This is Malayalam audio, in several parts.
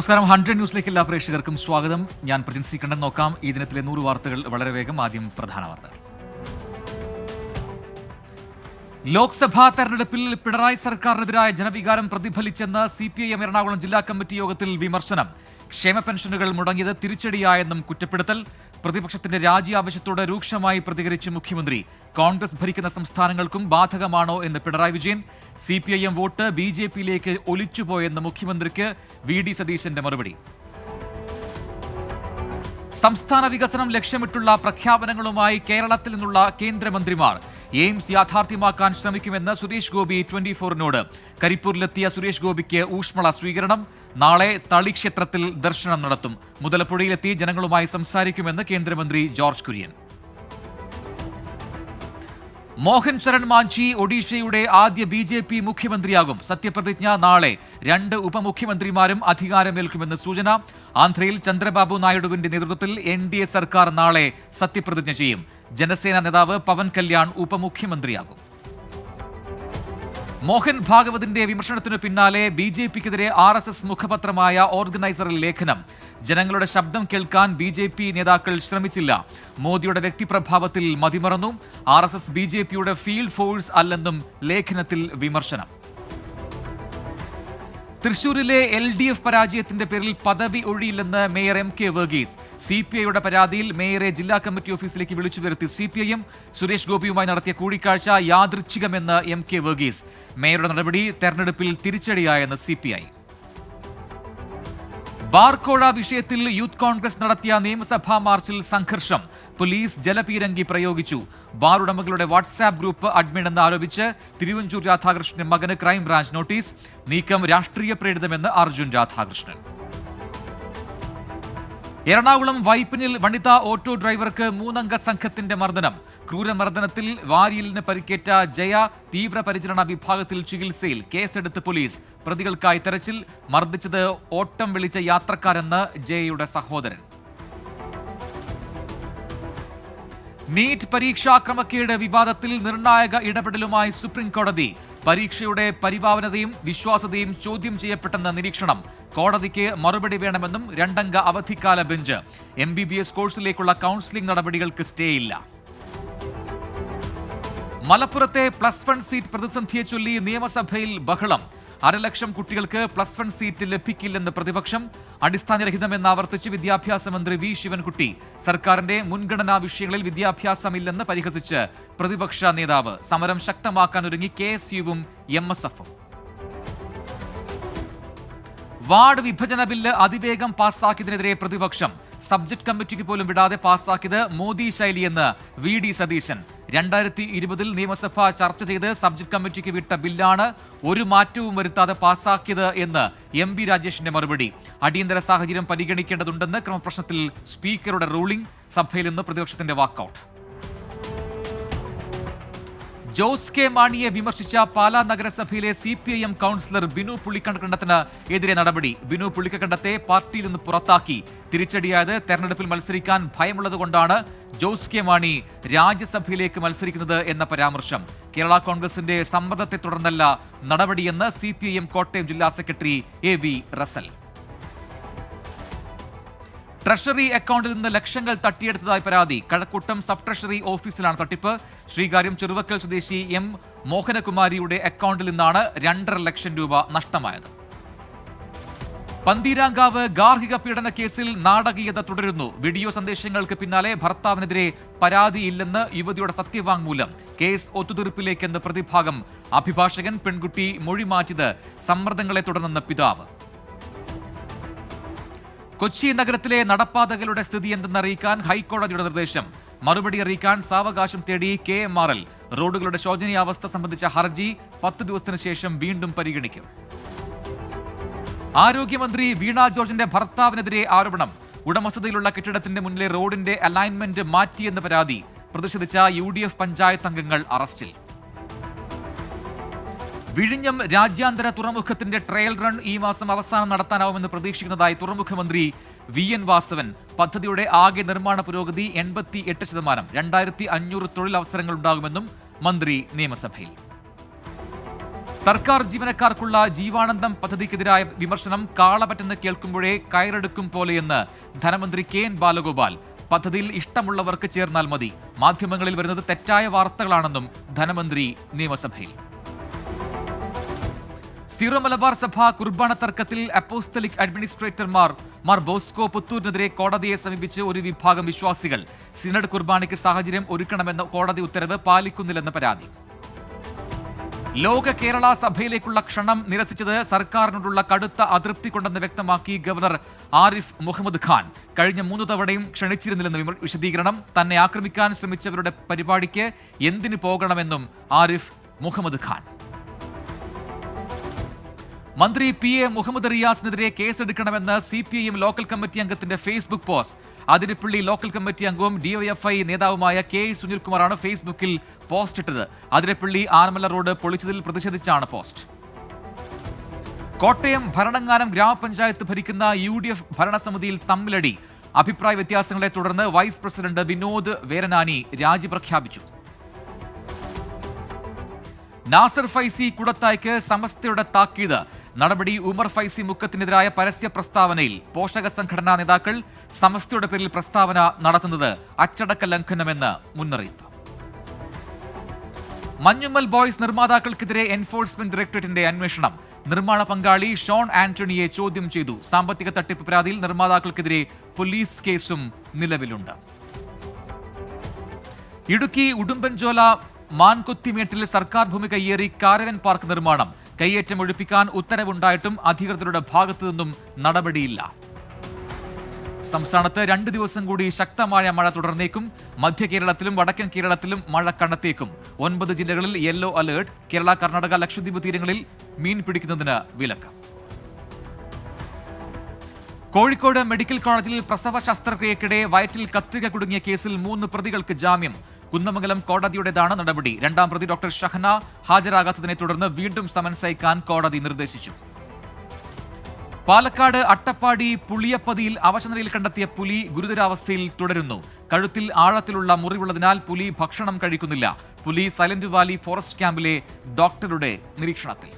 നമസ്കാരം. 100 ന്യൂസിലേക്ക് എല്ലാ പ്രേക്ഷകർക്കും സ്വാഗതം. ഞാൻ പ്രജിൻ സി കണ്ണൻ. നോക്കാം ഈ ദിനത്തിലെ 100 വാർത്തകൾ വളരെ വേഗം. ആദ്യം പ്രധാന വാർത്തകൾ. ലോക്സഭാ തെരഞ്ഞെടുപ്പിൽ പിണറായി സർക്കാരിനെതിരായ ജനവികാരം പ്രതിഫലിച്ചെന്ന് CPIM എറണാകുളം ജില്ലാ കമ്മിറ്റി യോഗത്തിൽ വിമർശനം. ക്ഷേമ പെൻഷനുകൾ മുടങ്ങിയത് തിരിച്ചടിയായെന്നും കുറ്റപ്പെടുത്തൽ. പ്രതിപക്ഷത്തിന്റെ രാജി ആവശ്യത്തോട് രൂക്ഷമായി പ്രതികരിച്ച് മുഖ്യമന്ത്രി. കോൺഗ്രസ് ഭരിക്കുന്ന സംസ്ഥാനങ്ങൾക്കും ബാധകമാണോ എന്ന് പിണറായി വിജയൻ. CPIM വോട്ട് BJPയിലേക്ക് ഒലിച്ചുപോയെന്ന് മുഖ്യമന്ത്രിക്ക് VD സതീശന്റെ മറുപടി. സംസ്ഥാന വികസനം ലക്ഷ്യമിട്ടുള്ള പ്രഖ്യാപനങ്ങളുമായി കേരളത്തിൽ നിന്നുള്ള കേന്ദ്രമന്ത്രിമാർ. എയിംസ് യാഥാർത്ഥ്യമാക്കാൻ ശ്രമിക്കുമെന്ന് സുരേഷ് ഗോപി 24-നോട്. കരിപ്പൂരിലെത്തിയ സുരേഷ് ഗോപിക്ക് ഊഷ്മള സ്വീകരണം. നാളെ തളി ക്ഷേത്രത്തിൽ ദർശനം നടത്തും. മുതലപ്പുഴയിലെത്തി ജനങ്ങളുമായി സംസാരിക്കുമെന്ന് കേന്ദ്രമന്ത്രി ജോർജ് കുര്യൻ. മോഹൻ ചരൺ മാഞ്ചി ഒഡീഷയുടെ ആദ്യ BJP മുഖ്യമന്ത്രിയാകും. സത്യപ്രതിജ്ഞ നാളെ. 2 ഉപമുഖ്യമന്ത്രിമാരും അധികാരമേൽക്കുമെന്ന് സൂചന. ആന്ധ്രയിൽ ചന്ദ്രബാബു നായിഡുവിന്റെ നേതൃത്വത്തിൽ NDA സർക്കാർ നാളെ സത്യപ്രതിജ്ഞ ചെയ്യും. ജനസേന നേതാവ് പവൻ കല്യാൺ ഉപമുഖ്യമന്ത്രിയാകും. മോഹൻ ഭാഗവതിന്റെ വിമർശനത്തിനു പിന്നാലെ BJPക്കെതിരെ RSS മുഖപത്രമായ ഓർഗനൈസറിൽ ലേഖനം. ജനങ്ങളുടെ ശബ്ദം കേൾക്കാൻ BJP നേതാക്കൾ ശ്രമിച്ചില്ല. മോദിയുടെ വ്യക്തിപ്രഭാവത്തിൽ മതിമറന്നു. RSS BJPയുടെ ഫീൽഡ് ഫോഴ്സ് അല്ലെന്നും ലേഖനത്തിൽ വിമർശനം. തൃശൂരിലെ LDF പരാജയത്തിന്റെ പേരിൽ പദവി ഒഴിയില്ലെന്ന് മേയർ MK വർഗീസ്. CPIയുടെ പരാതിയിൽ മേയറെ ജില്ലാ കമ്മിറ്റി ഓഫീസിലേക്ക് വിളിച്ചു വരുത്തി CPIM. സുരേഷ് ഗോപിയുമായി നടത്തിയ കൂടിക്കാഴ്ച യാദൃച്ഛികമെന്ന് MK വർഗീസ്. മേയറുടെ നടപടി തെരഞ്ഞെടുപ്പിൽ തിരിച്ചടിയായെന്ന് CPI. ബാർക്കോഴ വിഷയത്തിൽ യൂത്ത് കോൺഗ്രസ് നടത്തിയ നിയമസഭാ മാർച്ചിൽ സംഘർഷം. പോലീസ് ജലപീരങ്കി പ്രയോഗിച്ചു. ബാർ ഉടമകളുടെ വാട്സാപ്പ് ഗ്രൂപ്പ് അഡ്മിൻ എന്ന് ആരോപിച്ച് തിരുവഞ്ചൂർ രാധാകൃഷ്ണന്റെ മകന് ക്രൈംബ്രാഞ്ച് നോട്ടീസ്. നീക്കം രാഷ്ട്രീയ പ്രേരിതമെന്ന് അർജുൻ രാധാകൃഷ്ണൻ. എറണാകുളം വൈപ്പിനിൽ വനിതാ ഓട്ടോ ഡ്രൈവർക്ക് 3-അംഗ സംഘത്തിന്റെ മർദ്ദനം. ക്രൂരമർദ്ദനത്തിൽ വാരിയലിന് പരിക്കേറ്റ ജയ തീവ്രപരിചരണ വിഭാഗത്തിൽ ചികിത്സയിൽ. കേസെടുത്ത് പോലീസ്. പ്രതികൾക്കായി തെരച്ചിൽ. മർദ്ദിച്ചത് ഓട്ടം വിളിച്ച യാത്രക്കാരെന്ന് ജയയുടെ സഹോദരൻ. നീറ്റ് പരീക്ഷാ ക്രമക്കേട് വിവാദത്തിൽ നിർണായക ഇടപെടലുമായി സുപ്രീം കോടതി. പരീക്ഷയുടെ പരിപാവനതയും വിശ്വാസ്യതയും ചോദ്യം ചെയ്യപ്പെട്ടെന്ന നിരീക്ഷണം. കോടതിക്ക് മറുപടി വേണമെന്നും 2-അംഗ അവധിക്കാല ബെഞ്ച്. MBBS കോഴ്സിലേക്കുള്ള കൗൺസിലിംഗ് നടപടികൾക്ക് സ്റ്റേയില്ല. മലപ്പുറത്തെ +1 സീറ്റ് പ്രതിസന്ധിയെ ചൊല്ലി നിയമസഭയിൽ ബഹളം. 1,00,000 കുട്ടികൾക്ക് +1 സീറ്റ് ലഭിക്കില്ലെന്ന് പ്രതിപക്ഷം. അടിസ്ഥാനരഹിതമെന്ന് ആവർത്തിച്ച് വിദ്യാഭ്യാസ മന്ത്രി V ശിവൻകുട്ടി. സർക്കാരിന്റെ മുൻഗണനാ വിഷയങ്ങളിൽ വിദ്യാഭ്യാസമില്ലെന്ന് പരിഹസിച്ച് പ്രതിപക്ഷ നേതാവ്. സമരം ശക്തമാക്കാനൊരുങ്ങി KSUവും MSFും. വാർഡ് വിഭജന ബില്ല് അതിവേഗം പാസ്സാക്കിയതിനെതിരെ പ്രതിപക്ഷം. സബ്ജക്ട് കമ്മിറ്റിക്ക് പോലും വിടാതെ പാസ്സാക്കിയത് മോദി ശൈലിയെന്ന് VD സതീശൻ. 2020 നിയമസഭ ചർച്ച ചെയ്ത് സബ്ജക്ട് കമ്മിറ്റിക്ക് വിട്ട ബില്ലാണ് ഒരു മാറ്റവും വരുത്താതെ പാസ്സാക്കിയത് എന്ന് MB രാജേഷിന്റെ മറുപടി. അടിയന്തര സാഹചര്യം പരിഗണിക്കേണ്ടതുണ്ടെന്ന് ക്രമപ്രശ്നത്തിൽ സ്പീക്കറുടെ റൂളിംഗ്. സഭയിൽ നിന്ന് പ്രതിപക്ഷത്തിന്റെ വാക്കൌട്ട്. ജോസ് കെ മാണിയെ വിമർശിച്ച പാലാ നഗരസഭയിലെ CPIM കൗൺസിലർ ബിനു പുളിക്കക്കണ്ടത്തിന് എതിരെ നടപടി. ബിനു പുളിക്കക്കണ്ടത്തെ പാർട്ടിയിൽ നിന്ന് പുറത്താക്കി. തിരിച്ചടിയായത് തെരഞ്ഞെടുപ്പിൽ മത്സരിക്കാൻ ഭയമുള്ളതുകൊണ്ടാണ് ജോസ് കെ മാണി രാജ്യസഭയിലേക്ക് മത്സരിക്കുന്നത് എന്ന പരാമർശം. കേരള കോൺഗ്രസിന്റെ സമ്മർദ്ദത്തെ തുടർന്നല്ല നടപടിയെന്ന് CPIM കോട്ടയം ജില്ലാ സെക്രട്ടറി AV റസൽ. ട്രഷറി അക്കൗണ്ടിൽ നിന്ന് ലക്ഷങ്ങൾ തട്ടിയെടുത്തതായി പരാതി. കഴക്കൂട്ടം സബ് ട്രഷറി ഓഫീസിലാണ് തട്ടിപ്പ്. ശ്രീകാര്യം ചെറുവക്കൽ സ്വദേശി M മോഹനകുമാരിയുടെ അക്കൗണ്ടിൽ നിന്നാണ് 2.5 ലക്ഷം രൂപ നഷ്ടമായത്. പന്തീരാങ്കാവ് ഗാർഹിക പീഡന കേസിൽ നാടകീയത തുടരുന്നു. വീഡിയോ സന്ദേശങ്ങൾക്ക് പിന്നാലെ ഭർത്താവിനെതിരെ പരാതിയില്ലെന്ന് യുവതിയുടെ സത്യവാങ്മൂലം. കേസ് ഒത്തുതീർപ്പിലേക്കെന്ന് പ്രതിഭാഗം. അഭിഭാഷകൻ പെൺകുട്ടി മൊഴി മാറ്റിയത് സമ്മർദ്ദങ്ങളെ തുടർന്നെന്ന് പിതാവ്. കൊച്ചി നഗരത്തിലെ നടപ്പാതകളുടെ സ്ഥിതി എന്തെന്നറിയിക്കാൻ ഹൈക്കോടതിയുടെ നിർദ്ദേശം. മറുപടി അറിയിക്കാൻ സാവകാശം തേടി KMRL. റോഡുകളുടെ ശോചനീയാവസ്ഥ സംബന്ധിച്ച ഹർജി 10 ദിവസത്തിന് ശേഷം വീണ്ടും പരിഗണിക്കും. ആരോഗ്യമന്ത്രി വീണ ജോർജിന്റെ ഭർത്താവിനെതിരെ ആരോപണം. ഉടമസ്ഥതയിലുള്ള കെട്ടിടത്തിന്റെ മുന്നിലെ റോഡിന്റെ അലൈൻമെന്റ് മാറ്റിയെന്ന് പരാതി. പ്രതിഷേധിച്ച UDF പഞ്ചായത്ത് അംഗങ്ങൾ അറസ്റ്റിൽ. വിഴിഞ്ഞം രാജ്യാന്തര തുറമുഖത്തിന്റെ ട്രയൽ റൺ ഈ മാസം അവസാനം നടത്താനാവുമെന്ന് പ്രതീക്ഷിക്കുന്നതായി തുറമുഖ മന്ത്രി VN വാസവൻ. പദ്ധതിയുടെ ആകെ നിർമ്മാണ പുരോഗതി 88%. 2,500 തൊഴിലവസരങ്ങൾ ഉണ്ടാകുമെന്നും മന്ത്രി നിയമസഭയിൽ. സർക്കാർ ജീവനക്കാർക്കുള്ള ജീവാനന്ദം പദ്ധതിക്കെതിരായ വിമർശനം കാളപറ്റെന്ന് കേൾക്കുമ്പോഴേ കയറെടുക്കും പോലെയെന്ന് ധനമന്ത്രി കെ.എൻ. ബാലഗോപാൽ. പദ്ധതിയിൽ ഇഷ്ടമുള്ളവർക്ക് ചേർന്നാൽ മതി. മാധ്യമങ്ങളിൽ വരുന്നത് തെറ്റായ വാർത്തകളാണെന്നും ധനമന്ത്രി നിയമസഭയിൽ. സീറോ മലബാർ സഭ കുർബാന തർക്കത്തിൽ അപ്പോസ്തലിക് അഡ്മിനിസ്ട്രേറ്റർമാർ ബോസ്കോ പുത്തൂരിനെതിരെ കോടതിയെ സമീപിച്ച് ഒരു വിഭാഗം വിശ്വാസികൾ. സിനഡ് കുർബാനയ്ക്ക് സാഹചര്യം ഒരുക്കണമെന്ന കോടതി ഉത്തരവ് പാലിക്കുന്നില്ലെന്ന് പരാതി. ലോക കേരള സഭയിലേക്കുള്ള ക്ഷണം നിരസിച്ചത് സർക്കാരിനോടുള്ള കടുത്ത അതൃപ്തി കൊണ്ടെന്ന് വ്യക്തമാക്കി ഗവർണർ ആരിഫ് മുഹമ്മദ് ഖാൻ. കഴിഞ്ഞ 3 തവണയും ക്ഷണിച്ചിരുന്നില്ലെന്ന് വിശദീകരണം. തന്നെ ആക്രമിക്കാൻ ശ്രമിച്ചവരുടെ പരിപാടിക്ക് എന്തിനു പോകണമെന്നും ആരിഫ് മുഹമ്മദ് ഖാൻ. മന്ത്രി പി.എ. മുഹമ്മദ് റിയാസിനെതിരെ കേസെടുക്കണമെന്ന് CPIM ലോക്കൽ കമ്മിറ്റി അംഗത്തിന്റെ Facebook post. Athirappilly local committee അംഗവും DYFI നേതാവുമായ കെ സുനിൽകുമാറാണ് ഫേസ്ബുക്കിൽ പോസ്റ്റ് ഇട്ടത്. അതിരപ്പള്ളി ആനമല റോഡ് പൊളിച്ചതിൽ പ്രതിഷേധിച്ചാണ് പോസ്റ്റ്. കോട്ടയം ഭരണങ്ങാനം ഗ്രാമപഞ്ചായത്ത് ഭരിക്കുന്ന UDF ഭരണസമിതിയിൽ തമ്മിലടി. അഭിപ്രായ വ്യത്യാസങ്ങളെ തുടർന്ന് വൈസ് പ്രസിഡന്റ് വിനോദ് വേരനാനി രാജി പ്രഖ്യാപിച്ചു. നാസർ ഫൈസി കുടത്തായ്ക്ക് സമസ്തയുടെ താക്കീത്. നടപടി ഉമർ ഫൈസി മുക്കത്തിനെതിരായ പരസ്യ പ്രസ്താവനയിൽ. പോഷക സംഘടനാ നേതാക്കൾ സമസ്തയുടെ പേരിൽ പ്രസ്താവന നടത്തുന്നത് അച്ചടക്ക ലംഘനമെന്ന് മുന്നറിയിപ്പ്. മഞ്ഞുമ്മൽ ബോയ്സ് നിർമ്മാതാക്കൾക്കെതിരെ എൻഫോഴ്സ്മെന്റ് ഡയറക്ടറേറ്റിന്റെ അന്വേഷണം. നിർമ്മാണ പങ്കാളി ഷോൺ ആന്റണിയെ ചോദ്യം ചെയ്തു. സാമ്പത്തിക തട്ടിപ്പ് പരാതിയിൽ നിർമ്മാതാക്കൾക്കെതിരെ പോലീസ് കേസും നിലവിലുണ്ട്. ഇടുക്കി ഉടുമ്പൻചോല മാൻകൊത്തിമേട്ടിൽ സർക്കാർ ഭൂമി കയ്യേറി കാരവൻ പാർക്ക് നിർമ്മാണം. കയ്യേറ്റം ഒഴിപ്പിക്കാൻ ഉത്തരവുണ്ടായിട്ടും അധികൃതരുടെ ഭാഗത്തു നിന്നും നടപടിയില്ല. സംസ്ഥാനത്ത് 2 ദിവസം കൂടി ശക്തമായ മഴ തുടർന്നേക്കും. മധ്യ കേരളത്തിലും വടക്കൻ കേരളത്തിലും മഴ കനത്തേക്കും. 9 ജില്ലകളിൽ യെല്ലോ അലേർട്ട്. കേരള, കർണാടക, ലക്ഷദ്വീപ് തീരങ്ങളിൽ മീൻ പിടിക്കുന്നതിന് വിലക്ക്. കോഴിക്കോട് മെഡിക്കൽ കോളേജിൽ പ്രസവ ശസ്ത്രക്രിയക്കിടെ വയറ്റിൽ കത്രിക കുടുങ്ങിയ കേസിൽ 3 പ്രതികൾക്ക് ജാമ്യം. കുന്നമംഗലം കോടതിയുടേതാണ് നടപടി. 2ാം പ്രതി ഡോക്ടർ ഷഹന ഹാജരാകാത്തതിനെ തുടർന്ന് വീണ്ടും സമൻസ് അയക്കാൻ കോടതി നിർദ്ദേശിച്ചു. പാലക്കാട് അട്ടപ്പാടി പുളിയപ്പതിയിൽ അവശനിലയിൽ കണ്ടെത്തിയ പുലി ഗുരുതരാവസ്ഥയിൽ തുടരുന്നു. കഴുത്തിൽ ആഴത്തിലുള്ള മുറിവുള്ളതിനാൽ പുലി ഭക്ഷണം കഴിക്കുന്നില്ല. പുലി സൈലന്റ് വാലി ഫോറസ്റ്റ് ക്യാമ്പിലെ ഡോക്ടറുടെ നിരീക്ഷണത്തിൽ.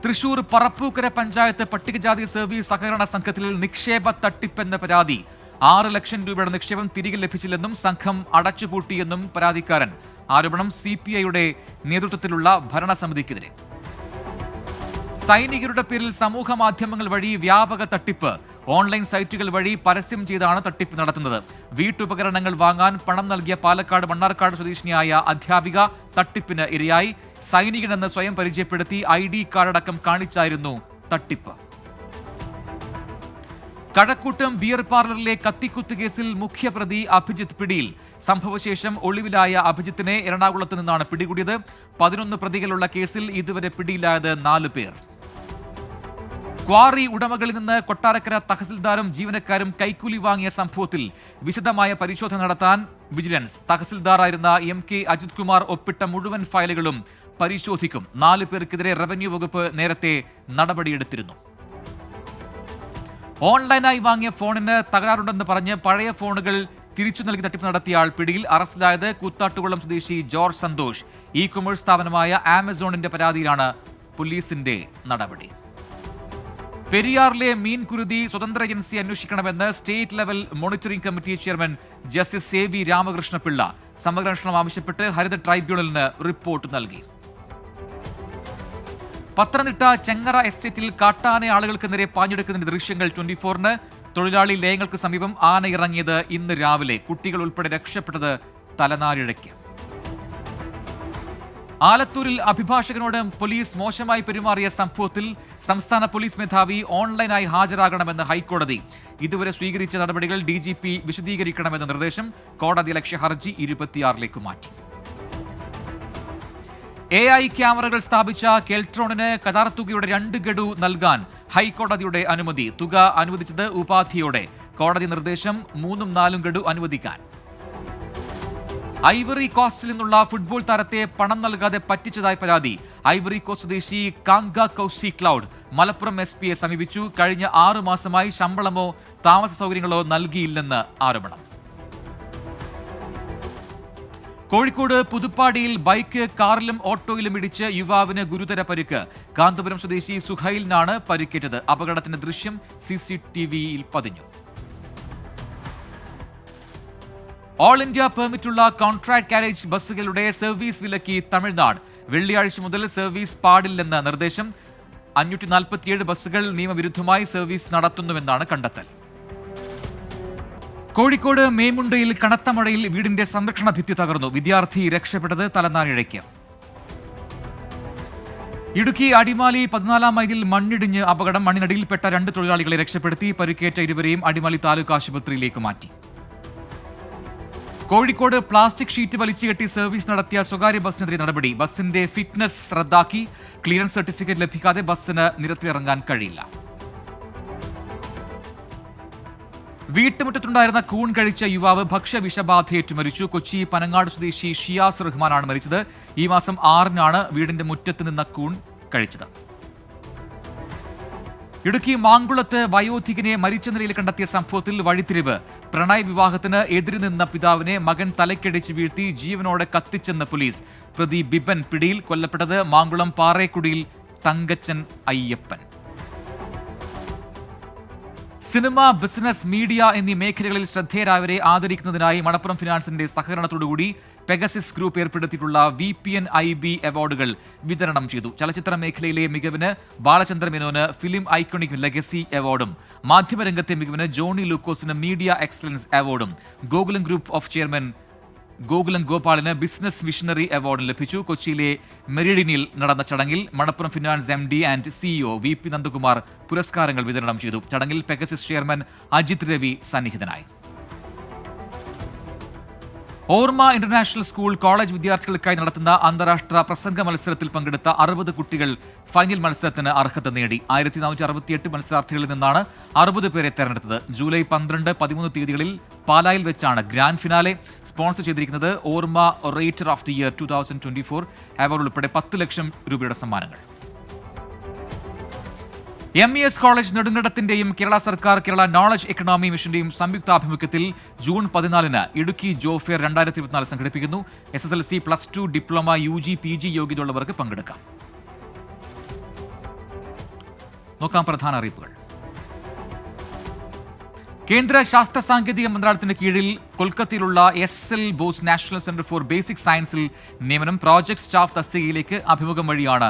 തൃശൂർ പറപ്പൂക്കര പഞ്ചായത്ത് പട്ടികജാതി സർവീസ് സഹകരണ സംഘത്തിൽ നിക്ഷേപ തട്ടിപ്പെന്ന പരാതി. 6 ലക്ഷം രൂപയുടെ നിക്ഷേപം തിരികെ ലഭിച്ചില്ലെന്നും സംഘം അടച്ചുപൂട്ടിയെന്നും പരാതിക്കാരൻ. ആരോപണം CPIയുടെ നേതൃത്വത്തിലുള്ള ഭരണസമിതിക്കെതിരെ. സൈനികരുടെ പേരിൽ സമൂഹ മാധ്യമങ്ങൾ വഴി വ്യാപക തട്ടിപ്പ്. ഓൺലൈൻ സൈറ്റുകൾ വഴി പരസ്യം ചെയ്താണ് തട്ടിപ്പ് നടത്തുന്നത്. വീട്ടുപകരണങ്ങൾ വാങ്ങാൻ പണം നൽകിയ പാലക്കാട് മണ്ണാർക്കാട് സ്വദേശിനിയായ അധ്യാപിക തട്ടിപ്പിന് ഇരയായി. സൈനികനെന്ന് സ്വയം പരിചയപ്പെടുത്തി ID കാർഡടക്കം കാണിച്ചായിരുന്നു തട്ടിപ്പ്. കഴക്കൂട്ടം ബിയർ പാർലറിലെ കത്തിക്കുത്ത് കേസിൽ മുഖ്യപ്രതി അഭിജിത്ത് പിടിയിൽ. സംഭവശേഷം ഒളിവിലായ അഭിജിത്തിനെ എറണാകുളത്ത് നിന്നാണ് പിടികൂടിയത്. 11 പ്രതികളുള്ള കേസിൽ ഇതുവരെ പിടിയിലായത് 4 പേർ. ക്വാറി ഉടമകളിൽ നിന്ന് കൊട്ടാരക്കര തഹസിൽദാരും ജീവനക്കാരും കൈക്കൂലി വാങ്ങിയ സംഭവത്തിൽ വിശദമായ പരിശോധന നടത്താൻ വിജിലൻസ്. തഹസിൽദാറായിരുന്ന MK അജിത് കുമാർ ഒപ്പിട്ട മുഴുവൻ ഫയലുകളും പരിശോധിക്കും. 4 പേർക്കെതിരെ റവന്യൂ വകുപ്പ് നേരത്തെ നടപടിയെടുത്തിരുന്നു. ഓൺലൈനായി വാങ്ങിയ ഫോണിന് തകരാറുണ്ടെന്ന് പറഞ്ഞ് പഴയ ഫോണുകൾ തിരിച്ചു നൽകി തട്ടിപ്പ് നടത്തിയ ആൾ പിടിയിൽ. അറസ്റ്റിലായത് കൂത്താട്ടുകുളം സ്വദേശി ജോർജ് സന്തോഷ്. ഇ-കൊമേഴ്സ് സ്ഥാപനമായ ആമസോണിന്റെ പരാതിയിലാണ് പോലീസിന്റെ നടപടി. പെരിയാറിലെ മീൻകുരുതി സ്വതന്ത്ര ഏജൻസി അന്വേഷിക്കണമെന്ന് state level monitoring committee chairman justice A.V. Ramakrishnapillai. സമഗ്രാന്വേഷണം ആവശ്യപ്പെട്ട് ഹരിത ട്രൈബ്യൂണലിന് റിപ്പോർട്ട് നൽകി. പത്തനംതിട്ട ചെങ്ങറ എസ്റ്റേറ്റിൽ കാട്ടാന ആളുകൾക്ക് നേരെ പാഞ്ഞെടുക്കുന്നതിന്റെ ദൃശ്യങ്ങൾ 24-ന്. തൊഴിലാളി ലയങ്ങൾക്ക് സമീപം ആന ഇറങ്ങിയത് ഇന്ന് രാവിലെ. കുട്ടികൾ ഉൾപ്പെടെ രക്ഷപ്പെട്ടത് തലനാരിഴയ്ക്ക്. ആലത്തൂരിൽ അഭിഭാഷകനോട് പോലീസ് മോശമായി പെരുമാറിയ സംഭവത്തിൽ സംസ്ഥാന പോലീസ് മേധാവി ഓൺലൈനായി ഹാജരാകണമെന്ന് ഹൈക്കോടതി. ഇതുവരെ സ്വീകരിച്ച നടപടികൾ DGP വിശദീകരിക്കണമെന്ന നിർദ്ദേശം. കോടതി ലക്ഷ്യ ഹർജി 26-ലേക്ക് മാറ്റി. AI ക്യാമറകൾ സ്ഥാപിച്ച കെൽട്രോണിന് കരാർ തുകയുടെ 2 ഗഡു നൽകാൻ ഹൈക്കോടതിയുടെ അനുമതി. തുക അനുവദിച്ചത് ഉപാധിയോടെ. കോടതി നിർദ്ദേശം 3ഉം 4ഉം ഗഡു അനുവദിക്കാൻ. ഐവറി കോസ്റ്റിൽ നിന്നുള്ള ഫുട്ബോൾ താരത്തെ പണം നൽകാതെ പറ്റിച്ചതായി പരാതി. ഐവറി കോസ്റ്റ് സ്വദേശി കാങ്ക കൗസി ക്ലൗഡ് മലപ്പുറം SP-യെ സമീപിച്ചു. കഴിഞ്ഞ 6 മാസമായി ശമ്പളമോ താമസ സൗകര്യങ്ങളോ നൽകിയില്ലെന്ന് ആരോപണം. കോഴിക്കോട് പുതുപ്പാടിയിൽ ബൈക്ക് കാറിലും ഓട്ടോയിലും ഇടിച്ച് യുവാവിന് ഗുരുതര പരിക്ക്. കാന്തപുരം സ്വദേശി സുഹൈലിനാണ് പരിക്കേറ്റത്. അപകടത്തിന്റെ ദൃശ്യം CCTVയിൽ പതിഞ്ഞു. ഓൾ ഇന്ത്യ പെർമിറ്റുള്ള കോൺട്രാക്ട് കാരേജ് ബസ്സുകളുടെ സർവീസ് വിലക്കി തമിഴ്നാട്. വെള്ളിയാഴ്ച മുതൽ സർവീസ് പാടില്ലെന്ന നിർദ്ദേശം. 547 ബസ്സുകൾ നിയമവിരുദ്ധമായി സർവീസ് നടത്തുന്നുവെന്നാണ് കണ്ടെത്തൽ. കോഴിക്കോട് മേമുണ്ടയിൽ കനത്ത മഴയിൽ വീടിന്റെ സംരക്ഷണ ഭിത്തി തകർന്നു. വിദ്യാർത്ഥി രക്ഷപ്പെട്ടത് തലനാരിഴയ്ക്ക്. ഇടുക്കി അടിമാലി 14-ാം മൈലിൽ മണ്ണിടിഞ്ഞ് അപകടം. മണ്ണിനടിയിൽപ്പെട്ട 2 തൊഴിലാളികളെ രക്ഷപ്പെടുത്തി. പരിക്കേറ്റ ഇരുവരെയും അടിമാലി താലൂക്ക് ആശുപത്രിയിലേക്ക് മാറ്റി. കോഴിക്കോട് പ്ലാസ്റ്റിക് ഷീറ്റ് വലിച്ചുകെട്ടി സർവീസ് നടത്തിയ സ്വകാര്യ ബസ്സിനെതിരെ നടപടി. ബസ്സിന്റെ ഫിറ്റ്നസ് റദ്ദാക്കി. ക്ലിയറൻസ് സർട്ടിഫിക്കറ്റ് ലഭിക്കാതെ ബസ്സിന് നിരത്തിലിറങ്ങാൻ കഴിയില്ല. വീട്ടുമുറ്റത്തുണ്ടായിരുന്ന കൂൺ കഴിച്ച യുവാവ് ഭക്ഷ്യവിഷബാധയേറ്റ് മരിച്ചു. കൊച്ചി പനങ്ങാട് സ്വദേശി ഷിയാസ് റഹ്മാനാണ് മരിച്ചത്. ഈ മാസം 6-നാണ് വീടിന്റെ മുറ്റത്ത് നിന്ന കൂൺ കഴിച്ചത്. ഇടുക്കി മാങ്കുളത്ത് വയോധികനെ മരിച്ച നിലയിൽ കണ്ടെത്തിയ സംഭവത്തിൽ വഴിത്തിരിവ്. പ്രണയ വിവാഹത്തിന് എതിര് നിന്ന പിതാവിനെ മകൻ തലക്കടിച്ച് വീഴ്ത്തി ജീവനോടെ കത്തിച്ചെന്ന് പോലീസ്. പ്രതി ബിബൻ പിടിയിൽ. കൊല്ലപ്പെട്ടത് മാങ്കുളം പാറേക്കുടിയിൽ Thankachan Ayyappan. Cinema, business, media എന്നീ മേഖലകളിൽ ശ്രദ്ധേയരായവരെ ആദരിക്കുന്നതിനായി മണപ്പുറം ഫിനാൻസിന്റെ സഹകരണത്തോടുകൂടി പെഗസിസ് ഗ്രൂപ്പ് ഏർപ്പെടുത്തിയിട്ടുള്ള VPN IB അവാർഡുകൾ വിതരണം ചെയ്തു. ചലച്ചിത്ര മേഖലയിലെ മികവിന് ബാലചന്ദ്ര മേനോന് ഫിലിം ഐക്കോണിക് ലെഗസി അവാർഡും, മാധ്യമരംഗത്തെ മികവിന് ജോണി ലൂക്കോസിന് മീഡിയ എക്സലൻസ് അവാർഡും, Gokulam group of chairman Gokulam ഗോപാലിന് ബിസിനസ് വിഷണറി അവാർഡ് ലഭിച്ചു. കൊച്ചിയിലെ മെറിഡിനിൽ നടന്ന ചടങ്ങിൽ Manappuram finance MD and CEO VP Nandakumar പുരസ്കാരങ്ങൾ വിതരണം ചെയ്തു. ചടങ്ങിൽ പെഗസിസ് ചെയർമാൻ അജിത് രവി സന്നിഹിതനായി. ഓർമ്മ ഇന്റർനാഷണൽ സ്കൂൾ കോളേജ് വിദ്യാർത്ഥികൾക്കായി നടത്തുന്ന അന്താരാഷ്ട്ര പ്രസംഗ മത്സരത്തിൽ പങ്കെടുത്ത 60 കുട്ടികൾ ഫൈനൽ മത്സരത്തിന് അർഹത നേടി. 1468 മത്സരാർത്ഥികളിൽ നിന്നാണ് 60 പേരെ തെരഞ്ഞെടുത്തത്. ജൂലൈ 12, 13 തീയതികളിൽ പാലായിൽ വെച്ചാണ് ഗ്രാൻഡ് ഫിനാലെ. സ്പോൺസർ ചെയ്തിരിക്കുന്നത് ഓർമ്മ റേറ്റർ ഓഫ് ദി ഇയർ 2024 അവാർഡ് ഉൾപ്പെടെ 10 ലക്ഷം രൂപയുടെ സമ്മാനങ്ങൾ. MES കോളേജ് നെടുങ്കണ്ടത്തിന്റെയും കേരള സർക്കാർ കേരള നോളജ് എക്കണോമി മിഷന്റെയും സംയുക്താഭിമുഖ്യത്തിൽ ജൂൺ 14-ന് ഇടുക്കി ജോബ് ഫെയർ 2024 സംഘടിപ്പിക്കുന്നു. SSLC, +2, ഡിപ്ലോമ, UG, PG യോഗ്യതയുള്ളവർക്ക് പങ്കെടുക്കാം. നോക്കാം പ്രധാന അറിയിപ്പുകൾ. കേന്ദ്ര ശാസ്ത്ര സാങ്കേതിക മന്ത്രാലയത്തിന് കീഴിൽ കൊൽക്കത്തയിലുള്ള SL Bose national centre for basic സയൻസിൽ നിയമനം. പ്രോജക്ട് സ്റ്റാഫ് തസ്തികയിലേക്ക് അഭിമുഖം വഴിയാണ്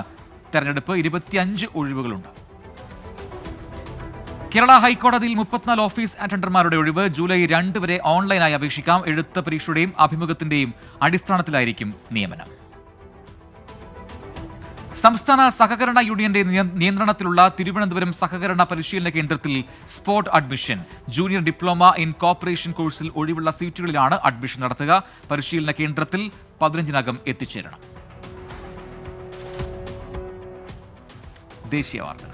തെരഞ്ഞെടുപ്പ്. 25 ഒഴിവുകളുണ്ട്. കേരള ഹൈക്കോടതിയിൽ 34 ഓഫീസ് അറ്റൻഡർമാരുടെ ഒഴിവ്. ജൂലൈ 2 വരെ ഓൺലൈനായി അപേക്ഷിക്കാം. എഴുത്ത് പരീക്ഷയുടെയും അഭിമുഖത്തിന്റെയും അടിസ്ഥാനത്തിലായിരിക്കും നിയമനം. സംസ്ഥാന സഹകരണ യൂണിയന്റെ നിയന്ത്രണത്തിലുള്ള തിരുവനന്തപുരം സഹകരണ പരിശീലന കേന്ദ്രത്തിൽ spot admission. Junior diploma in corporation കോഴ്സിൽ ഒഴിവുള്ള സീറ്റുകളിലാണ് അഡ്മിഷൻ നടത്തുക. പരിശീലന കേന്ദ്രത്തിൽ 15-നകം എത്തിച്ചേരണം. ദേശീയ വാർത്തകൾ.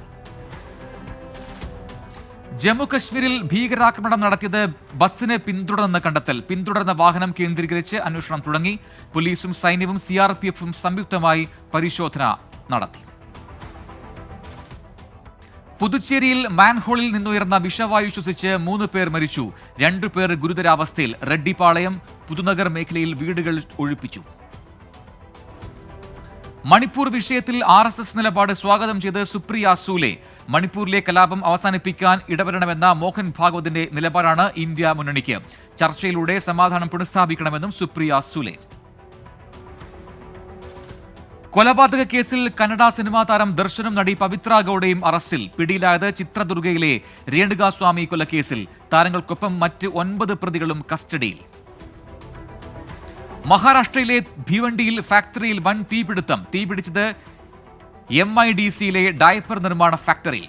ജമ്മു കശ്മീരിൽ ഭീകരാക്രമണം നടത്തിയത് ബസ്സിനെ പിന്തുടർന്ന കണ്ടെത്തൽ. പിന്തുടർന്ന വാഹനം കേന്ദ്രീകരിച്ച് അന്വേഷണം തുടങ്ങി. പോലീസും സൈന്യവും CRPF-ഉം സംയുക്തമായി പരിശോധന നടത്തി. പുതുച്ചേരിയിൽ മാൻഹോളിൽ നിന്നുയർന്ന വിഷവായു ശ്വസിച്ച് 3 പേർ മരിച്ചു. 2 പേർ ഗുരുതരാവസ്ഥയിൽ. റെഡ്ഡിപ്പാളയം, പുതുനഗർ മേഖലയിൽ വീടുകൾ ഒഴിപ്പിച്ചു. മണിപ്പൂർ വിഷയത്തിൽ RSS നിലപാട് സ്വാഗതം ചെയ്ത് സുപ്രിയ സൂലെ. മണിപ്പൂരിലെ കലാപം അവസാനിപ്പിക്കാൻ ഇടപെടണമെന്ന മോഹൻ ഭാഗവതിന്റെ നിലപാടാണ് ഇന്ത്യ മുന്നണിക്ക്. ചർച്ചയിലൂടെ സമാധാനം പുനഃസ്ഥാപിക്കണമെന്നും സുപ്രിയ സൂലെ. കൊലപാതക കേസിൽ കന്നഡ സിനിമാ താരം ദർശനും നടി പവിത്ര ഗൌഡയും അറസ്റ്റിൽ. പിടിയിലായത് ചിത്രദുർഗയിലെ രേണുകാസ്വാമി കൊലക്കേസിൽ. താരങ്ങൾക്കൊപ്പം മറ്റ് 9 പ്രതികളും കസ്റ്റഡിയിൽ. മഹാരാഷ്ട്രയിലെ ഭിവണ്ടിയിൽ ഫാക്ടറിയിൽ വൻ തീപിടുത്തം. തീപിടിച്ചത് MIDCയിലെ ഡയപ്പർ നിർമ്മാണ ഫാക്ടറി.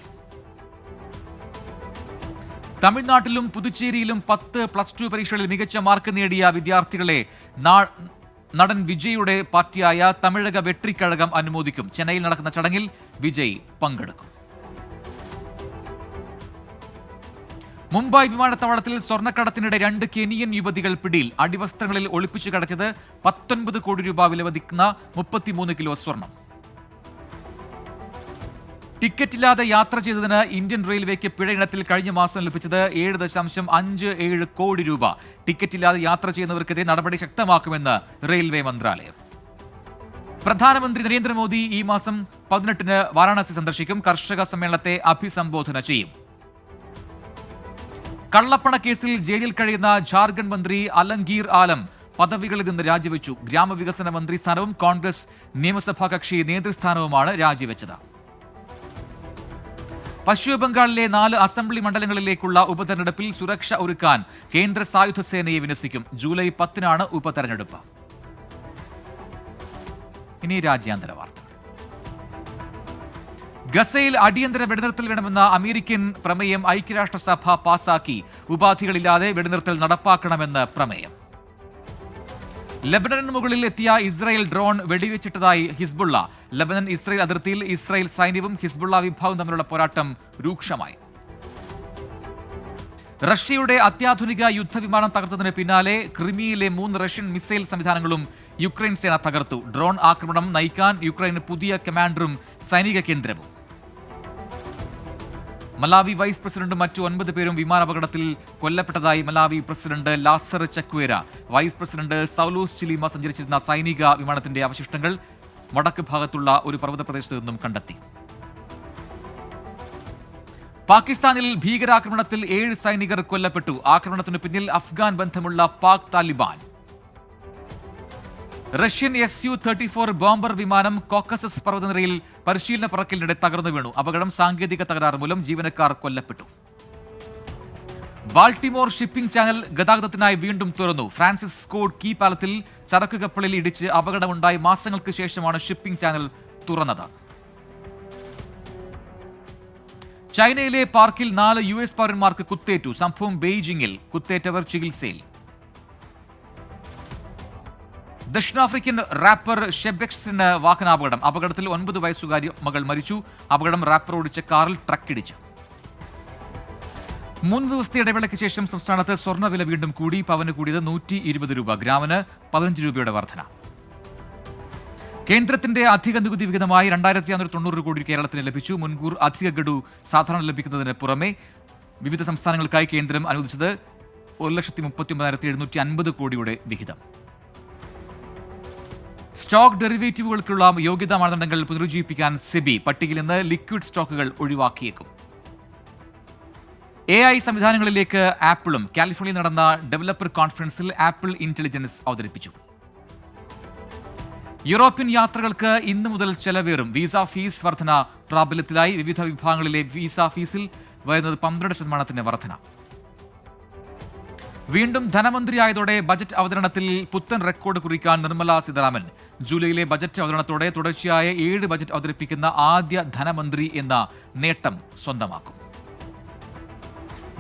തമിഴ്നാട്ടിലും പുതുച്ചേരിയിലും 10, +2 പരീക്ഷകളിൽ മികച്ച മാർക്ക് നേടിയ വിദ്യാർത്ഥികളെ നടൻ വിജയുടെ പാർട്ടിയായ തമിഴക വെട്രിക്കഴകം അനുമോദിക്കും. ചെന്നൈയിൽ നടക്കുന്ന ചടങ്ങിൽ വിജയ് പങ്കെടുക്കും. മുംബൈ വിമാനത്താവളത്തിൽ സ്വർണ്ണക്കടത്തിനിടെ 2 കെനിയൻ യുവതികൾ പിടിയിൽ. അടിവസ്ത്രങ്ങളിൽ ഒളിപ്പിച്ചു കടത്തിയത് 19 കോടി രൂപ വിലമതിക്കുന്ന 33 കിലോ സ്വർണം. ടിക്കറ്റില്ലാതെ യാത്ര ചെയ്തതിന് ഇന്ത്യൻ റെയിൽവേക്ക് പിഴ ഇനത്തിൽ കഴിഞ്ഞ മാസം ലഭിച്ചത് 7.57 കോടി രൂപ. ടിക്കറ്റില്ലാതെ യാത്ര ചെയ്യുന്നവർക്കെതിരെ നടപടി ശക്തമാക്കുമെന്ന് റെയിൽവേ മന്ത്രാലയം. പ്രധാനമന്ത്രി നരേന്ദ്രമോദി ഈ മാസം 18-ന് വാരാണസി സന്ദർശിക്കും. കർഷക സമ്മേളനത്തെ അഭിസംബോധന ചെയ്യും. കള്ളപ്പണ കേസിൽ ജയിലിൽ കഴിയുന്ന ജാർഖണ്ഡ് മന്ത്രി അലംഗീർ ആലം പദവികളിൽ നിന്ന് രാജിവെച്ചു. ഗ്രാമവികസന മന്ത്രി സ്ഥാനവും കോൺഗ്രസ് നിയമസഭാ കക്ഷി നേതൃസ്ഥാനവുമാണ് രാജിവെച്ചത്. പശ്ചിമബംഗാളിലെ 4 അസംബ്ലി മണ്ഡലങ്ങളിലേക്കുള്ള ഉപതെരഞ്ഞെടുപ്പിൽ സുരക്ഷ ഒരുക്കാൻ കേന്ദ്ര സായുധ സേനയെ വിന്യസിക്കും. ജൂലൈ 10-നാണ് ഉപതെരഞ്ഞെടുപ്പ്. ഇനി രാജ്യാന്തര വാർത്ത. ഗസയിൽ അടിയന്തര വെടിനിർത്തൽ വേണമെന്ന അമേരിക്കൻ പ്രമേയം ഐക്യരാഷ്ട്രസഭ പാസാക്കി. ഉപാധികളില്ലാതെ വെടിനിർത്തൽ നടപ്പാക്കണമെന്ന് പ്രമേയം. ലബനന് മുകളിൽ എത്തിയ ഇസ്രായേൽ ഡ്രോൺ വെടിവെച്ചിട്ടതായി ഹിസ്ബുള്ള. ലബനൻ ഇസ്രായേൽ അതിർത്തിയിൽ ഇസ്രായേൽ സൈന്യവും ഹിസ്ബുള്ള വിഭാഗവും തമ്മിലുള്ള പോരാട്ടം രൂക്ഷമായി. റഷ്യയുടെ അത്യാധുനിക യുദ്ധവിമാനം തകർത്തതിന് പിന്നാലെ ക്രിമിയയിലെ 3 റഷ്യൻ മിസൈൽ സംവിധാനങ്ങളും യുക്രൈൻ സേന തകർത്തു. ഡ്രോൺ ആക്രമണം നയിക്കാൻ യുക്രൈന് പുതിയ കമാൻഡറും സൈനിക കേന്ദ്രവും. മലാവി വൈസ് പ്രസിഡന്റും മറ്റു 9 പേരും വിമാനാപകടത്തിൽ കൊല്ലപ്പെട്ടതായി മലാവി പ്രസിഡന്റ് ലാസർ ചക്വേര. വൈസ് പ്രസിഡന്റ് സൗലോസ് ചിലിമ സഞ്ചരിച്ചിരുന്ന സൈനിക വിമാനത്തിന്റെ അവശിഷ്ടങ്ങൾ വടക്ക് ഭാഗത്തുള്ള ഒരു പർവ്വത പ്രദേശത്ത് നിന്നും കണ്ടെത്തി. പാകിസ്ഥാനിൽ ഭീകരാക്രമണത്തിൽ 7 സൈനികർ കൊല്ലപ്പെട്ടു. ആക്രമണത്തിന് പിന്നിൽ അഫ്ഗാൻ ബന്ധമുള്ള Pak Taliban. Russian Su-34 bomber വിമാനം കോക്കസസ് പർവ്വതനിരയിൽ പരിശീലന പറക്കലിനിടെ തകർന്നു വീണു. അപകടം സാങ്കേതിക തകരാറ് മൂലം ജീവനക്കാർ കൊല്ലപ്പെട്ടു. ബാൾട്ടിമോർ ഷിപ്പിംഗ് ചാനൽ ഗതാഗതത്തിനായി വീണ്ടും തുറന്നു. ഫ്രാൻസിസ് സ്കോഡ് കീ പാലത്തിൽ ചരക്ക് കപ്പലിൽ ഇടിച്ച് അപകടമുണ്ടായി മാസങ്ങൾക്ക് ശേഷമാണ് ഷിപ്പിംഗ് ചാനൽ തുറന്നത്. ചൈനയിലെ പാർക്കിൽ 4 US പൗരന്മാർക്ക് കുത്തേറ്റു. സംഭവം ബെയ്ജിംഗിൽ. കുത്തേറ്റവർ ചികിത്സയിൽ. ദക്ഷിണാഫ്രിക്കൻ റാപ്പർ ഷെബെക്സിന് വാഹനാപകടം. അപകടത്തിൽ 9 വയസ്സുകാരി മകൾ മരിച്ചു. അപകടം റാപ്പർ ഓടിച്ച കാറിൽ ട്രക്കിടിച്ചു. 3 ദിവസത്തെ ഇടവേളയ്ക്ക് ശേഷം സംസ്ഥാനത്ത് സ്വർണ്ണവില വീണ്ടും കൂടി. പവന് കൂടിയത് 120 രൂപ. ഗ്രാമിന് 15 രൂപയുടെ വർധന. കേന്ദ്രത്തിന്റെ അധിക നികുതി വിഹിതമായി 2690 കോടി കേരളത്തിന് ലഭിച്ചു. മുൻകൂർ അധിക ഗഡു സാധാരണ ലഭിക്കുന്നതിന് പുറമെ വിവിധ സംസ്ഥാനങ്ങൾക്കായി കേന്ദ്രം അനുവദിച്ചത് 1,39,750 കോടിയുടെ വിഹിതം. സ്റ്റോക്ക് ഡെറിവേറ്റീവുകൾക്കുള്ള യോഗ്യതാ മാനദണ്ഡങ്ങൾ പുനരുജ്ജീവിപ്പിക്കാൻ സെബി. പട്ടികയിൽ നിന്ന് ലിക്വിഡ് സ്റ്റോക്കുകൾ ഒഴിവാക്കിയേക്കും. AI സംവിധാനങ്ങളിലേക്ക് ആപ്പിളും. കാലിഫോർണിയയിൽ നടന്ന ഡെവലപ്പർ കോൺഫറൻസിൽ ആപ്പിൾ ഇന്റലിജൻസ് അവതരിപ്പിച്ചു. യൂറോപ്യൻ യാത്രകൾക്ക് ഇന്നു മുതൽ ചെലവേറും. വിസ ഫീസ് വർധന പ്രാബല്യത്തിലായി. വിവിധ വിഭാഗങ്ങളിലെ വിസ ഫീസിൽ വരുന്നത് 12% വർധന. വീണ്ടും ധനമന്ത്രിയായതോടെ ബജറ്റ് അവതരണത്തിൽ പുത്തൻ റെക്കോർഡ് കുറിക്കാൻ നിർമ്മല സീതാരാമൻ. ജൂലൈയിലെ ബജറ്റ് അവതരണത്തോടെ തുടർച്ചയായ 7 ബജറ്റ് അവതരിപ്പിക്കുന്ന ആദ്യ ധനമന്ത്രി എന്ന നേട്ടം സ്വന്തമാക്കും.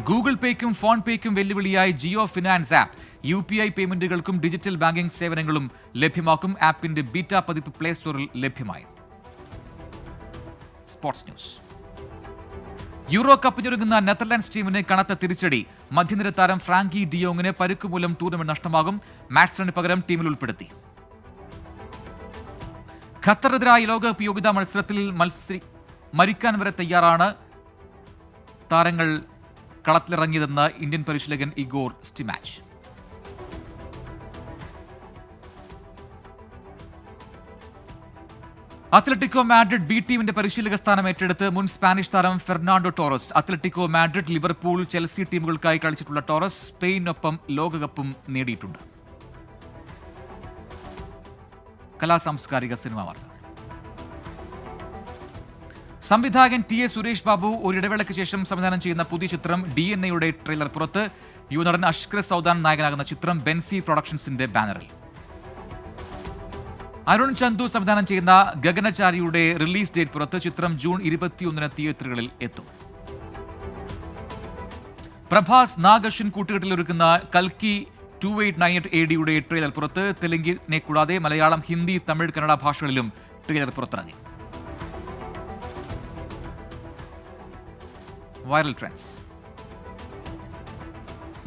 ഗൂഗിൾ പേയ്ക്കും ഫോൺ പേയ്ക്കും വെല്ലുവിളിയായി ജിയോ ഫിനാൻസ് ആപ്പ്. UPI പേയ്മെന്റുകൾക്കും ഡിജിറ്റൽ ബാങ്കിംഗ് സേവനങ്ങളും ലഭ്യമാക്കും. ആപ്പിന്റെ ബീറ്റ പതിപ്പ് പ്ലേ സ്റ്റോറിൽ ലഭ്യമായി. Sports news. യൂറോ കപ്പിനൊരുങ്ങുന്ന നെതർലാൻഡ്സ് ടീമിന് കനത്ത തിരിച്ചടി. മധ്യനിര താരം ഫ്രാങ്കി ഡിയോങ്ങിന് പരുക്ക് മൂലം ടൂർണമെന്റ് നഷ്ടമാകും. മാറ്റ്സണിന് പകരം ടീമിൽ ഉൾപ്പെടുത്തി. ഖത്തറിനെതിരായ ലോകകപ്പ് യോഗ്യതാ മത്സരത്തിൽ മരിക്കാൻ വരെ തയ്യാറാണ് താരങ്ങൾ കളത്തിലിറങ്ങിയതെന്ന് ഇന്ത്യൻ പരിശീലകൻ Igor Stimac. Atletico Madrid B ടീമിന്റെ പരിശീലക സ്ഥാനം ഏറ്റെടുത്ത് മുൻ സ്പാനിഷ് താരം Fernando Torres. Atletico Madrid, Liverpool, Chelsea ടീമുകൾക്കായി കളിച്ചിട്ടുള്ള ടോറസ് സ്പെയിനൊപ്പം ലോകകപ്പും നേടിയിട്ടുണ്ട്. കലാസാംസ്കാരിക സിനിമാ വാർത്ത. സംവിധായകൻ ടി എ സുരേഷ് ബാബു ഒരിടവേളയ്ക്ക് ശേഷം സംവിധാനം ചെയ്യുന്ന പുതിയ ചിത്രം DNA-യുടെ ട്രെയിലർ പുറത്ത്. യുവനടൻ അഷ്കർ സൗദാൻ നായകനാകുന്ന ചിത്രം ബെൻസി പ്രൊഡക്ഷൻസിന്റെ ബാനറിൽ. അരുൺ ചന്തു സംവിധാനം ചെയ്യുന്ന ഗഗനചാരിയുടെ റിലീസ് ഡേറ്റ് പുറത്ത്. ചിത്രം ജൂൺ 21-ന് തിയേറ്ററുകളിൽ എത്തും. പ്രഭാസ് നാഗശ്വിൻ കൂട്ടുകെട്ടിൽ ഒരുക്കുന്ന കൽക്കി 2898 AD-യുടെ ട്രെയിലർ പുറത്ത്. തെലുങ്കിനെ കൂടാതെ മലയാളം, ഹിന്ദി, തമിഴ്, കന്നഡ ഭാഷകളിലും ട്രെയിലർ പുറത്തിറങ്ങി. Viral trends.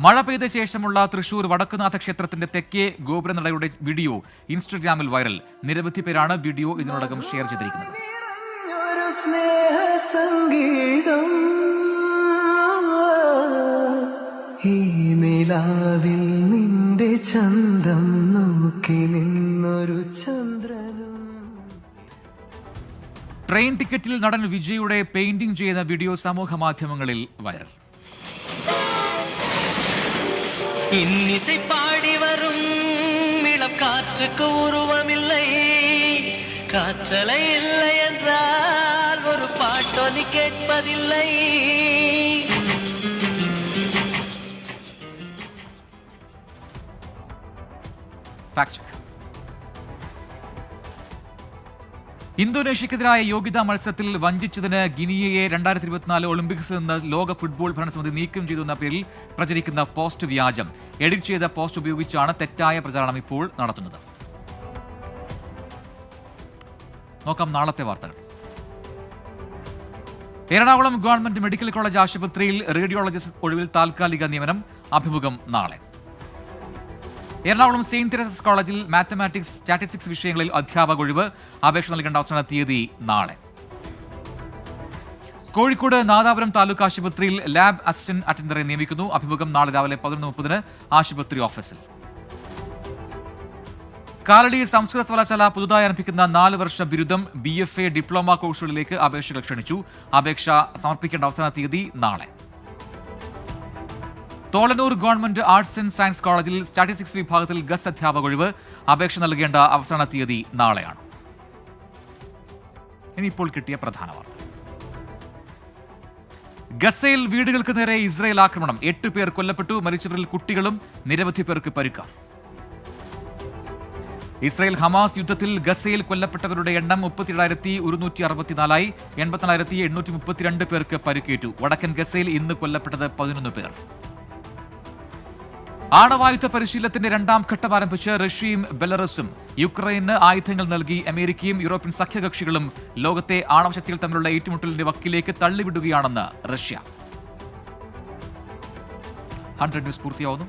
മഴ പെയ്ത ശേഷമുള്ള തൃശൂർ വടക്കുനാഥ ക്ഷേത്രത്തിന്റെ തെക്കേ ഗോപുരനടയുടെ വീഡിയോ ഇൻസ്റ്റഗ്രാമിൽ വൈറൽ. നിരവധി പേരാണ് വീഡിയോ ഇതിനോടകം ഷെയർ ചെയ്തിരിക്കുന്നത്. സംഗീതം ഈ നിലാവിൽ നിന്റെ ചന്തം നോക്കി നിന്നൊരു ചന്ദ്രനും. ട്രെയിൻ ടിക്കറ്റിൽ നടൻ വിജയുടെ പെയിന്റിംഗ് ചെയ്യുന്ന വീഡിയോ സമൂഹ മാധ്യമങ്ങളിൽ വൈറൽ. இன்னிசை பாடி வரும் இளம் காற்றுக்கு உருவமில்லை, காற்றலை இல்லை என்றால் ஒரு பாட்டொலி கேட்பதில்லை. Fact check. ഇന്തോനേഷ്യക്കെതിരായ യോഗ്യതാ മത്സരത്തിൽ വഞ്ചിച്ചതിന് ഗിനിയയെ 2024 ഒളിമ്പിക്സിൽ നിന്ന് ലോക ഫുട്ബോൾ ഭരണസമിതി നീക്കം ചെയ്തെന്ന പേരിൽ പ്രചരിക്കുന്ന പോസ്റ്റ് വ്യാജം. എഡിറ്റ് ചെയ്ത പോസ്റ്റ് ഉപയോഗിച്ചാണ് തെറ്റായ പ്രചാരണം ഇപ്പോൾ നടത്തുന്നത്. നോക്കാം നാളത്തെ വാർത്തകൾ. എറണാകുളം ഗവൺമെന്റ് മെഡിക്കൽ കോളേജ് ആശുപത്രിയിൽ റേഡിയോളജിസ്റ്റ് ഒഴിവിൽ താൽക്കാലിക നിയമനം. അഭിമുഖം നാളെ. എറണാകുളം സെയിന്റ് തെരേസസ് കോളേജിൽ മാത്തമാറ്റിക്സ്, സ്റ്റാറ്റിസ്റ്റിക്സ് വിഷയങ്ങളിൽ അധ്യാപക ഒഴിവ്. അപേക്ഷ നൽകേണ്ട അവസാന തീയതി നാളെ. കോഴിക്കോട് നാദാപുരം താലൂക്ക് ആശുപത്രിയിൽ ലാബ് അസിസ്റ്റന്റ് അറ്റൻഡറെ നിയമിക്കുന്നു. അഭിമുഖം നാളെ രാവിലെ 11:30 ആശുപത്രി ഓഫീസിൽ. കാലടി സംസ്കൃത സർവകലാശാല പുതുതായി ആരംഭിക്കുന്ന 4 വർഷ ബിരുദം BFA ഡിപ്ലോമ കോഴ്സുകളിലേക്ക് അപേക്ഷകൾ ക്ഷണിച്ചു. അപേക്ഷ സമർപ്പിക്കേണ്ട അവസാന തീയതി നാളെ. തോളനൂർ ഗവൺമെന്റ് ആർട്സ് ആൻഡ് സയൻസ് കോളേജിൽ സ്റ്റാറ്റിസ്റ്റിക്സ് വിഭാഗത്തിൽ ഗസ്റ്റ് അധ്യാപക ഒഴിവ്. അപേക്ഷ നൽകേണ്ട അവസാന തീയതി നാളെയാണ്. ഇനിയിപ്പോൾ കിട്ടിയ പ്രധാന വാർത്ത. ഗസയിൽ വീടുകൾക്ക് നേരെ ഇസ്രായേൽ ആക്രമണം. 8 പേർ കൊല്ലപ്പെട്ടു. മരിച്ചവരിൽ കുട്ടികളും നിരവധി പേർക്ക് പരിക്ക്. ഇസ്രായേൽ ഹമാസ് യുദ്ധത്തിൽ ഗസയിൽ കൊല്ലപ്പെട്ടവരുടെ എണ്ണം 37,164ആയി. 84,832 പേർക്ക് പരിക്കേറ്റു. വടക്കൻ ഗസയിൽ ഇന്ന് കൊല്ലപ്പെട്ടത് 11 പേർ. ആണവായുധ പരിശീലനത്തിന്റെ 2ാം ഘട്ടം ആരംഭിച്ച് റഷ്യയും ബെലറസും. യുക്രൈന് ആയുധങ്ങൾ നൽകി അമേരിക്കയും യൂറോപ്യൻ സഖ്യകക്ഷികളും ലോകത്തെ ആണവശക്തികൾ തമ്മിലുള്ള ഏറ്റുമുട്ടലിന്റെ വക്കിലേക്ക് തള്ളിവിടുകയാണെന്ന് റഷ്യ. 100 ന്യൂസ് പൂർത്തിയാവുന്നു.